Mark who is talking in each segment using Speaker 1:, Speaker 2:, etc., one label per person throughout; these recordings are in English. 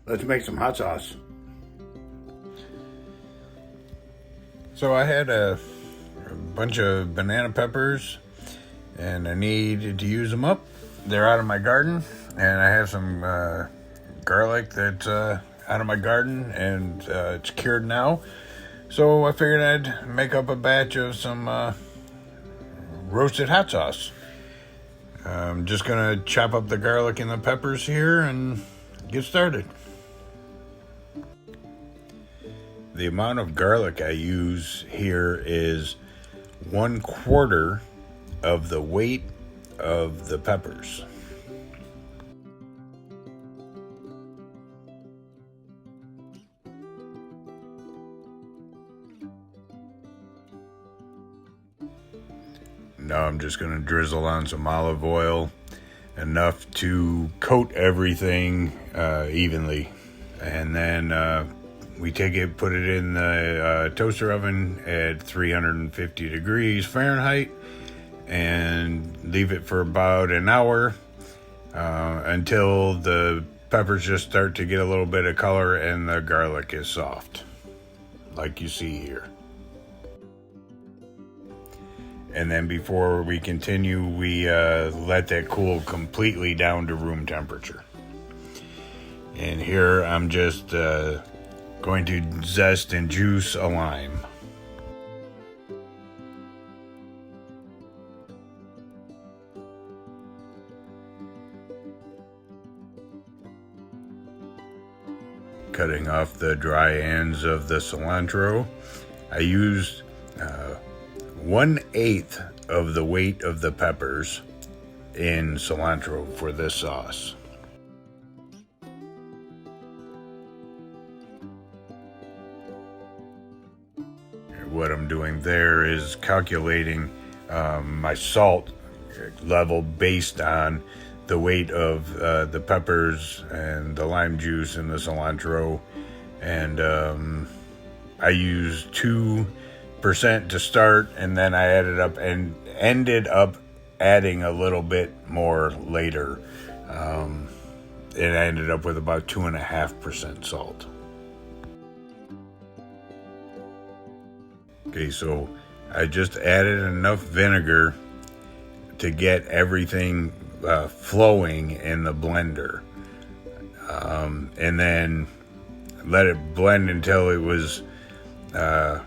Speaker 1: let's make some hot sauce.
Speaker 2: So I had a bunch of banana peppers and I needed to use them up. They're out of my garden, and I have some garlic that's out of my garden, and it's cured now. So I figured I'd make up a batch of some roasted hot sauce. I'm just gonna chop up the garlic and the peppers here and get started. The amount of garlic I use here is 1/4 of the weight of the peppers. Now I'm just going to drizzle on some olive oil, enough to coat everything evenly. And then we take it, put it in the toaster oven at 350 degrees Fahrenheit and leave it for about an hour until the peppers just start to get a little bit of color and the garlic is soft, like you see here. And then before we continue, we let that cool completely down to room temperature. And here I'm just going to zest and juice a lime. Cutting off the dry ends of the cilantro. I used 1/8 of the weight of the peppers in cilantro for this sauce. What I'm doing there is calculating my salt level based on the weight of the peppers and the lime juice and the cilantro, and I used 2% to start, and then I added up and ended up adding a little bit more later, and I ended up with about 2.5% salt. Okay, so I just added enough vinegar to get everything flowing in the blender, and then let it blend until it was a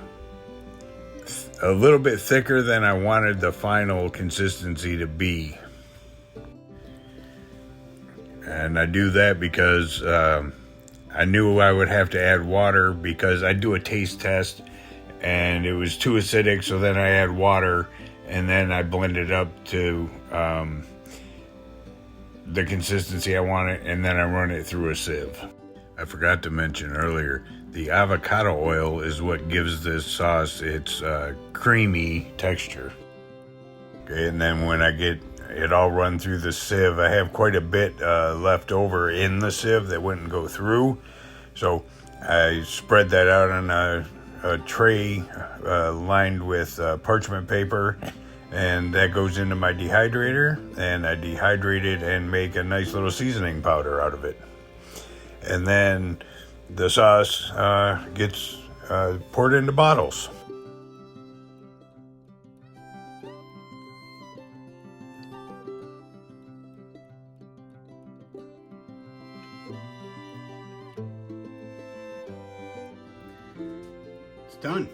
Speaker 2: little bit thicker than I wanted the final consistency to be. And I do that because I knew I would have to add water, because I do a taste test and it was too acidic, so then I add water and then I blend it up to the consistency I want it, and then I run it through a sieve. I forgot to mention earlier, the avocado oil is what gives this sauce its creamy texture. Okay, and then when I get it all run through the sieve, I have quite a bit left over in the sieve that wouldn't go through. So I spread that out on a tray lined with parchment paper, and that goes into my dehydrator, and I dehydrate it and make a nice little seasoning powder out of it. And then the sauce gets poured into bottles.
Speaker 1: It's done.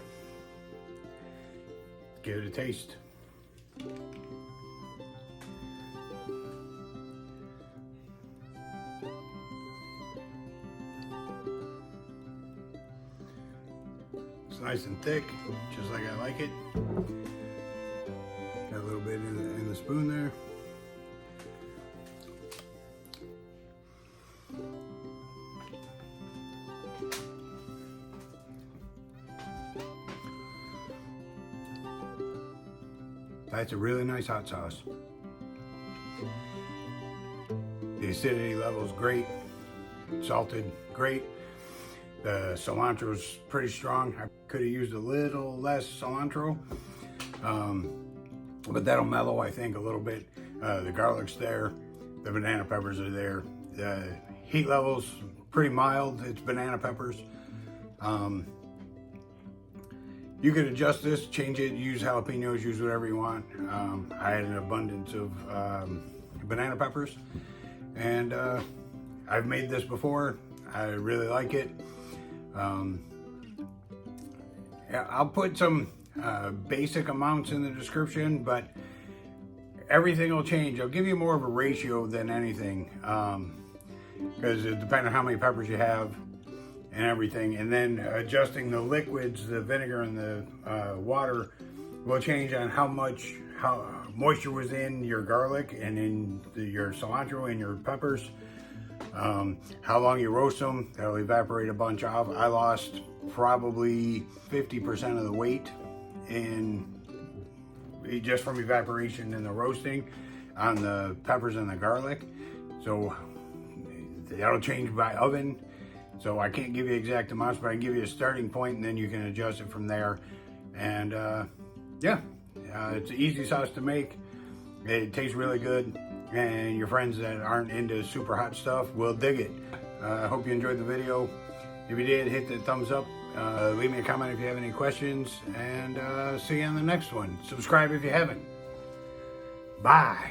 Speaker 1: Give it a taste. It's nice and thick, just like I like it. Got a little bit in the spoon there. That's a really nice hot sauce. The acidity level is great. Salted, great. The cilantro is pretty strong. I could have used a little less cilantro, but that'll mellow, I think, a little bit. The garlic's there. The banana peppers are there. heat levels pretty mild. It's banana peppers. You could adjust this, change it, use jalapenos, use whatever you want. I had an abundance of banana peppers, and I've made this before. I really like it. Yeah, I'll put some basic amounts in the description, but everything will change. I'll give you more of a ratio than anything, because it depends on how many peppers you have and everything. And then adjusting the liquids, the vinegar and the water, will change on how moisture was in your garlic and in your cilantro and your peppers. How long you roast them, that'll evaporate a bunch off. I lost probably 50% of the weight just from evaporation and the roasting on the peppers and the garlic. So that'll change by oven. So I can't give you exact amounts, but I can give you a starting point, and then you can adjust it from there. And yeah, it's an easy sauce to make. It tastes really good, and your friends that aren't into super hot stuff will dig it. I hope you enjoyed the video. If you did, hit the thumbs up. Leave me a comment if you have any questions, and see you on the next one. Subscribe if you haven't. Bye.